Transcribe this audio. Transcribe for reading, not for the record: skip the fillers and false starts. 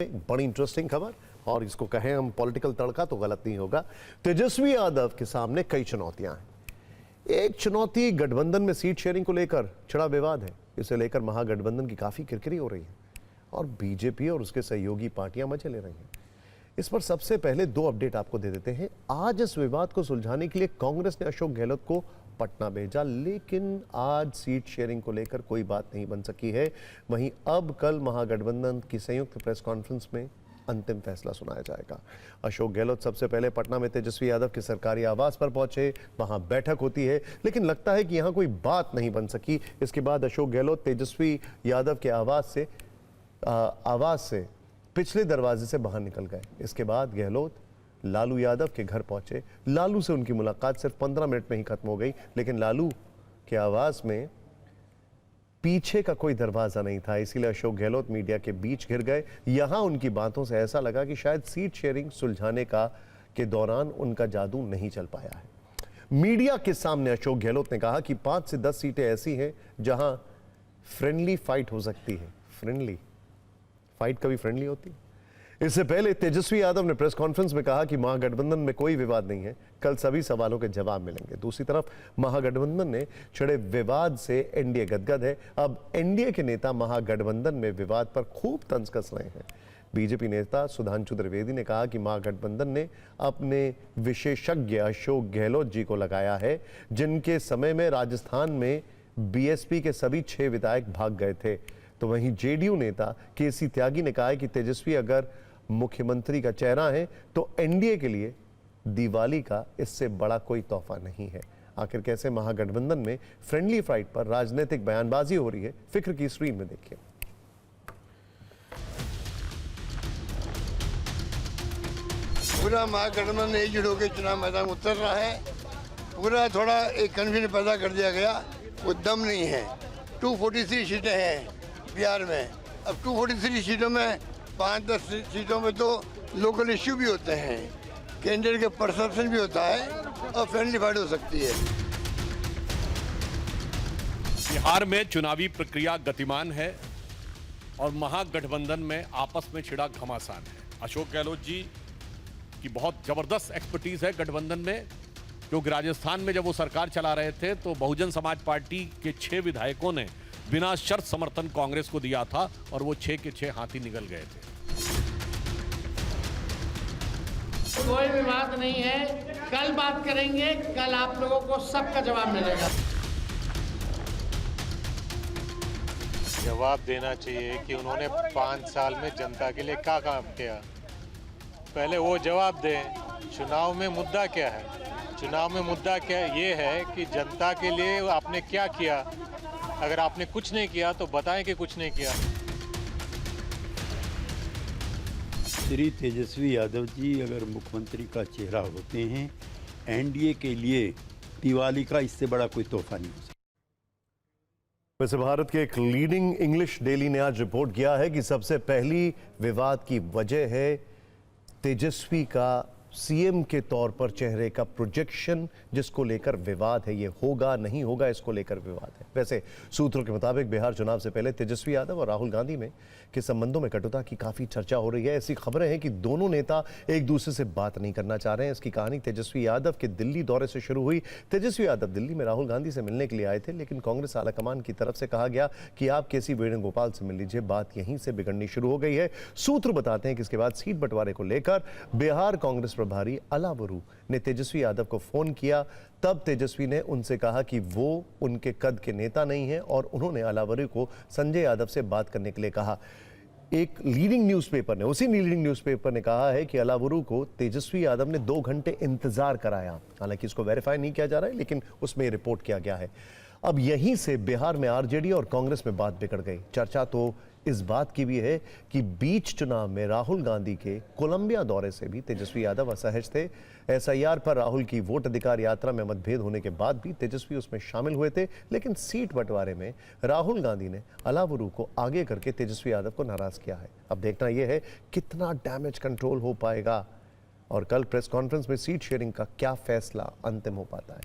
बड़ी इंटरेस्टिंग खबर, और इसको कहें हम पॉलिटिकल तड़का तो गलत नहीं होगा। तेजस्वी यादव के सामने कई चुनौतियां हैं। एक चुनौती गठबंधन में सीट शेयरिंग को लेकर छिड़ा विवाद है। इसे लेकर महागठबंधन की काफी किरकिरी हो रही है और बीजेपी और उसके सहयोगी पार्टियां मजे ले रही हैं। इस पर सबसे पहले दो अपडेट आपको दे देते हैं। आज इस विवाद को सुलझाने के लिए कांग्रेस ने अशोक गहलोत को पटना भेजा, लेकिन आज सीट शेयरिंग को लेकर कोई बात नहीं बन सकी है। वहीं अब कल महागठबंधन की संयुक्त प्रेस कॉन्फ्रेंस में अंतिम फैसला सुनाया जाएगा। अशोक गहलोत सबसे पहले पटना में तेजस्वी यादव के सरकारी आवास पर पहुंचे, वहां बैठक होती है, लेकिन लगता है कि यहां कोई बात नहीं बन सकी। इसके बाद अशोक गहलोत तेजस्वी यादव के आवास से पिछले दरवाजे से बाहर निकल गए। इसके बाद गहलोत लालू यादव के घर पहुंचे। लालू से उनकी मुलाकात सिर्फ 15 मिनट में ही खत्म हो गई, लेकिन लालू के आवास में पीछे का कोई दरवाजा नहीं था, इसीलिए अशोक गहलोत मीडिया के बीच घिर गए। यहां उनकी बातों से ऐसा लगा कि शायद सीट शेयरिंग सुलझाने के दौरान उनका जादू नहीं चल पाया है। मीडिया के सामने अशोक गहलोत ने कहा कि 5 से 10 सीटें ऐसी हैं जहां फ्रेंडली फाइट हो सकती है। फ्रेंडली फाइट कभी फ्रेंडली होती है? इससे पहले तेजस्वी यादव ने प्रेस कॉन्फ्रेंस में कहा कि महागठबंधन में कोई विवाद नहीं है, कल सभी सवालों के जवाब मिलेंगे। दूसरी तरफ महागठबंधन ने छिड़े विवाद से एनडीए गदगद है। अब एनडीए के नेता महागठबंधन में विवाद पर खूब तंज कस रहे हैं। बीजेपी नेता सुधांशु त्रिवेदी ने कहा कि महागठबंधन ने अपने विशेषज्ञ अशोक गहलोत जी को लगाया है, जिनके समय में राजस्थान में बीएसपी के सभी 6 विधायक भाग गए थे। तो वहीं जेडीयू नेता केसी त्यागी ने कहा है कि तेजस्वी अगर मुख्यमंत्री का चेहरा है तो एनडीए के लिए दिवाली का इससे बड़ा कोई तोहफा नहीं है। आखिर कैसे महागठबंधन में फ्रेंडली फाइट पर राजनीतिक बयानबाजी हो रही है, फिक्र की स्क्रीन में देखिए। पूरा महागठबंधन एकजुट होकर चुनाव मैदान में उतर रहा है। पूरा थोड़ा एक कन्फ्यूजन पैदा कर दिया गया, वो दम नहीं है। 243 सीटें हैं बिहार में। अब 243 सीटों में 5-10 सीटों में तो लोकल इश्यू भी होते हैं, कैंडिडेट के परसेप्शन भी होता है और फ्रेंडली फाइट हो सकती है। बिहार में चुनावी प्रक्रिया गतिमान है और महागठबंधन में आपस में छिड़ा घमासान है। अशोक गहलोत जी की बहुत जबरदस्त एक्सपर्टीज है गठबंधन में, क्योंकि राजस्थान में जब वो सरकार चला रहे थे तो बहुजन समाज पार्टी के 6 विधायकों ने बिना शर्त समर्थन कांग्रेस को दिया था और वो 6 के 6 हाथी निकल गए थे। कोई विवाद नहीं है, कल बात करेंगे, कल आप लोगों को सबका जवाब मिलेगा। जवाब देना चाहिए कि उन्होंने 5 साल में जनता के लिए क्या काम किया, पहले वो जवाब दें। चुनाव में मुद्दा क्या है? चुनाव में मुद्दा क्या ये है कि जनता के लिए आपने क्या किया। अगर आपने कुछ नहीं किया तो बताएं कि कुछ नहीं किया। श्री तेजस्वी यादव जी अगर मुख्यमंत्री का चेहरा होते हैं, एनडीए के लिए दिवाली का इससे बड़ा कोई तोहफा नहीं हो सकता। वैसे भारत के एक लीडिंग इंग्लिश डेली ने आज रिपोर्ट किया है कि सबसे पहली विवाद की वजह है तेजस्वी का सीएम के तौर पर चेहरे का प्रोजेक्शन, जिसको लेकर विवाद है। ये होगा नहीं होगा, इसको लेकर विवाद है। वैसे सूत्रों के मुताबिक बिहार चुनाव से पहले तेजस्वी यादव और राहुल गांधी में के संबंधों में कटुता की काफी चर्चा हो रही है। ऐसी खबरें हैं कि दोनों नेता एक दूसरे से बात नहीं करना चाह रहे हैं। इसकी कहानी तेजस्वी यादव के दिल्ली दौरे से शुरू हुई। तेजस्वी यादव दिल्ली में राहुल गांधी से मिलने के लिए आए थे, लेकिन कांग्रेस आलाकमान की तरफ से कहा गया कि आप केसी वेणुगोपाल से मिल लीजिए। बात यहीं से बिगड़नी शुरू हो गई है। सूत्र बताते हैं कि इसके बाद सीट बंटवारे को लेकर बिहार कांग्रेस प्रभारी अलावरू ने तेजस्वी यादव को फोन किया। तब तेजस्वी ने उनसे कहा कि वो उनके कद के नेता नहीं है और उन्होंने अलावरू को संजय यादव से बात करने के लिए कहा। एक लीडिंग न्यूज़पेपर ने कहा है कि अलावरू को तेजस्वी यादव ने 2 घंटे इंतजार कराया। हालांकि इसको वेरीफाई नहीं किया जा रहा है, लेकिन उसमें रिपोर्ट किया गया है। अब यहीं से बिहार में आरजेडी और कांग्रेस में बात बिगड़ गई। चर्चा तो इस बात की भी है कि बीच चुनाव में राहुल गांधी के कोलंबिया दौरे से भी तेजस्वी यादव असहज थे। एसआईआर पर राहुल की वोट अधिकार यात्रा में मतभेद होने के बाद भी तेजस्वी उसमें शामिल हुए थे, लेकिन सीट बंटवारे में राहुल गांधी ने अलावरू को आगे करके तेजस्वी यादव को नाराज किया है। अब देखना यह है कितना डैमेज कंट्रोल हो पाएगा और कल प्रेस कॉन्फ्रेंस में सीट शेयरिंग का क्या फैसला अंतिम हो पाता है।